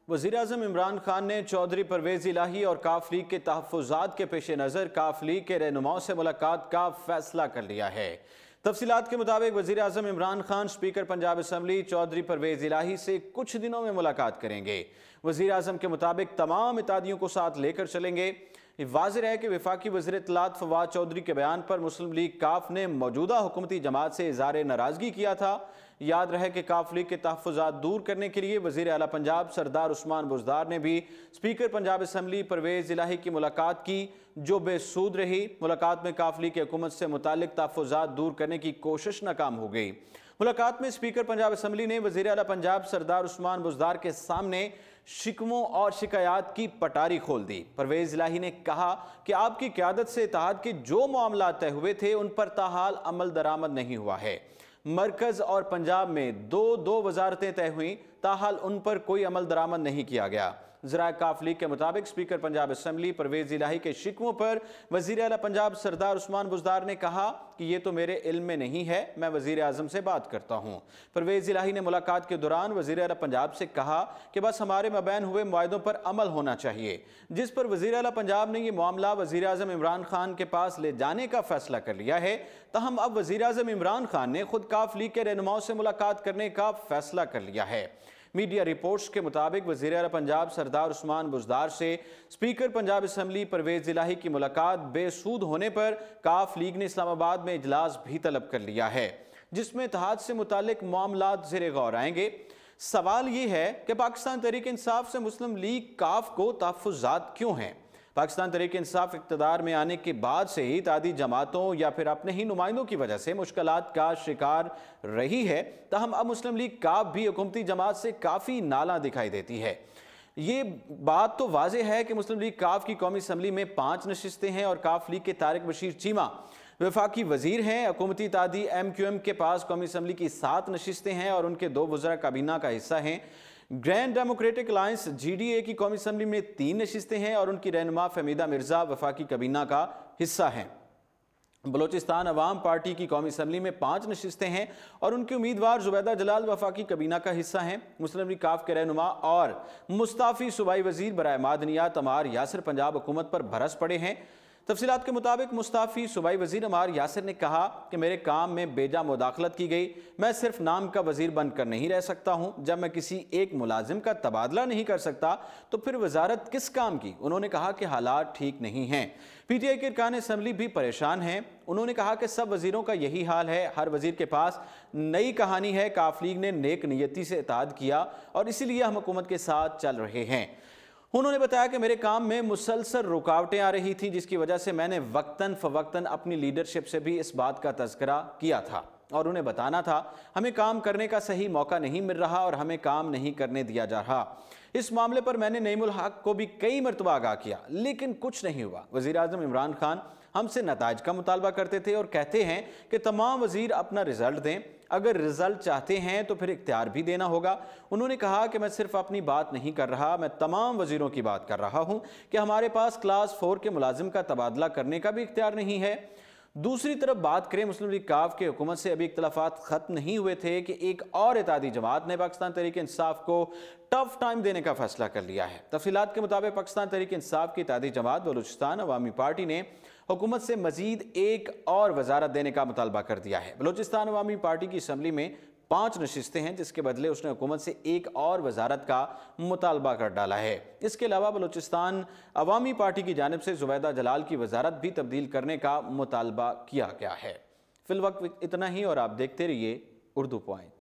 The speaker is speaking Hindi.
वज़ीर-ए-आज़म इमरान खान ने चौधरी परवेज़ इलाही और काफ लीग के तहफ़्फ़ुज़ात के पेश नज़र काफ लीग के रहनुमाओं से मुलाकात का फैसला कर लिया है। तफसीलात के मुताबिक वज़ीर-ए-आज़म इमरान खान स्पीकर पंजाब असम्बली चौधरी परवेज़ इलाही से कुछ दिनों में मुलाकात करेंगे। वज़ीर-ए-आज़म के मुताबिक तमाम इत्तेहादियों को साथ लेकर चलेंगे। वाज़ेह है कि वफाकी वज़ीर इत्तलात फवाद चौधरी के बयान पर मुस्लिम लीग काफ ने मौजूदा हुकूमती जमात से इज़हार नाराज़गी किया था। याद रहे कि काफ लीग के तहफ़्फ़ुज़ात दूर करने के लिए वज़ीर आला पंजाब सरदार उस्मान बुज़दार ने भी स्पीकर पंजाब असम्बली परवेज़ इलाही की मुलाकात की, जो बेसूद रही। मुलाकात में काफ लीग की हुकूमत से मुताल्लिक़ तहफ़्फ़ुज़ात दूर करने की कोशिश नाकाम हो गई। मुलाकात में स्पीकर पंजाब असम्बली ने वज़ीर आला पंजाब सरदार उस्मान बुज़दार के सामने शिकवों और शिकायत की पटारी खोल दी। परवेज़ इलाही ने कहा कि आपकी क़यादत से इत्तेहाद के जो मामला तय हुए थे उन पर ताहाल अमल दरामद नहीं हुआ है। मरकज़ और पंजाब में दो वजारतें तय हुई, ताहाल उन पर कोई अमल दरामद नहीं किया गया। ज़राए काफ लीग के मुताबिक स्पीकर पंजाब असम्बली परवेज़ इलाही के शिकवों पर वज़ीर आला पंजाब सरदार उस्मान बुज़दार ने कहा कि ये तो मेरे इल्म में नहीं है, मैं वज़ीर आज़म से बात करता हूँ। परवेज़ इलाही ने मुलाकात के दौरान वज़ीर आला पंजाब से कहा कि बस हमारे मबैन हुए मुआहदों पर अमल होना चाहिए, जिस पर वज़ीर आला पंजाब ने यह मामला वज़ीर आज़म इमरान खान के पास ले जाने का फैसला कर लिया है। तहम अब वज़ीर आज़म इमरान खान ने खुद काफ लीग के रहनुमाओं से मुलाकात करने का फैसला कर लिया है। मीडिया रिपोर्ट्स के मुताबिक वज़ीर आला पंजाब सरदार उस्मान बुज़दार से स्पीकर पंजाब असम्बली परवेज़ इलाही की मुलाकात बेसूद होने पर काफ लीग ने इस्लामाबाद में इजलास भी तलब कर लिया है, जिसमें इत्तेहाद से मुताल्लिक़ मामलात ज़ेरे गौर आएंगे। सवाल ये है कि पाकिस्तान तहरीक इंसाफ से मुस्लिम लीग काफ को तहफ़्फ़ुज़ात क्यों हैं? पाकिस्तान तहरीक इंसाफ इक़्तिदार में आने के बाद से ही इत्तेहादी जमातों या फिर अपने ही नुमाइंदों की वजह से मुश्किलात का शिकार रही है। तहम अब मुस्लिम लीग काफ भी हुकूमती जमात से काफ़ी नाला दिखाई देती है। ये बात तो वाज़ेह है कि मुस्लिम लीग काफ की कौमी असम्बली में 5 नशिस्तें हैं और काफ लीग के तारिक बशीर चीमा वफाकी वजीर हैं। हुकूमती इत्तेहादी MQM के पास कौमी असम्बली की 7 नशिस्तें हैं और उनके 2 वज़रा काबीना का हिस्सा हैं। ग्रैंड डेमोक्रेटिक अलायंस GDA की कौमी असम्बली में 3 नशिस्तें हैं और उनकी रहनुमा फहमीदा मिर्जा वफाकी काबीना का हिस्सा हैं। बलोचिस्तान अवाम पार्टी की कौमी असम्बली में 5 नशिस्तें हैं और उनके उम्मीदवार जुबैदा जलाल वफाकी काबीना का हिस्सा हैं। मुस्लिम लीग काफ के रहनुमा और मुस्ताफ़ी सूबाई वजीर बराए मादनियात अमार यासिर पंजाब हुकूमत पर बरस पड़े हैं। तफसीलात के मुताबिक मुस्ताफ़ी सूबाई वजीर अमार यासिर ने कहा कि मेरे काम में बेजा मुदाखलत की गई, मैं सिर्फ नाम का वजीर बनकर नहीं रह सकता हूँ। जब मैं किसी एक मुलाजिम का तबादला नहीं कर सकता तो फिर वजारत किस काम की? उन्होंने कहा कि हालात ठीक नहीं हैं। PTI के अरकान असम्बली भी परेशान हैं। उन्होंने कहा कि सब वजीरों का यही हाल है, हर वजीर के पास नई कहानी है। काफ लीग ने नेक नियति से इत्तेहाद किया और इसीलिए हम हुकूमत के साथ चल रहे हैं। उन्होंने बताया कि मेरे काम में मुसलसल रुकावटें आ रही थी, जिसकी वजह से मैंने वक्तन फ़वक्तन अपनी लीडरशिप से भी इस बात का तज़किरा किया था और उन्हें बताना था हमें काम करने का सही मौका नहीं मिल रहा और हमें काम नहीं करने दिया जा रहा। इस मामले पर मैंने नईमुल हक को भी कई मरतबा आगाह किया, लेकिन कुछ नहीं हुआ। वज़ीर आज़म इमरान खान हमसे नताइज का मुतालबा करते थे और कहते हैं कि तमाम वज़ीर अपना रिज़ल्ट दें। अगर रिज़ल्ट चाहते हैं तो फिर इख्तियार भी देना होगा। उन्होंने कहा कि मैं सिर्फ अपनी बात नहीं कर रहा, मैं तमाम वज़ीरों की बात कर रहा हूँ कि हमारे पास क्लास 4 के मुलाजिम का तबादला करने का भी इख्तियार नहीं है। दूसरी तरफ बात करें, मुस्लिम लीग काफ के हुकूमत से अभी इख्तिलाफात ख़त्म नहीं हुए थे कि एक और इत्तेहादी जमात ने पाकिस्तान तहरीक इंसाफ को टफ टाइम देने का फैसला कर लिया है। तफसीलात के मुताबिक पाकिस्तान तहरीक इंसाफ की इत्तेहादी जमात बलूचिस्तान अवामी पार्टी ने हुकूमत से मजीद एक और वजारत देने का मुतालबा कर दिया है। बलूचिस्तान अवामी पार्टी की असम्बली में 5 नशिस्तें हैं, जिसके बदले उसने हुकूमत से एक और वजारत का मुतालबा कर डाला है। इसके अलावा बलूचिस्तान अवामी पार्टी की जानिब से जुबैदा जलाल की वजारत भी तब्दील करने का मुतालबा किया गया है। फिलवक्त इतना ही और आप देखते रहिए उर्दू पॉइंट।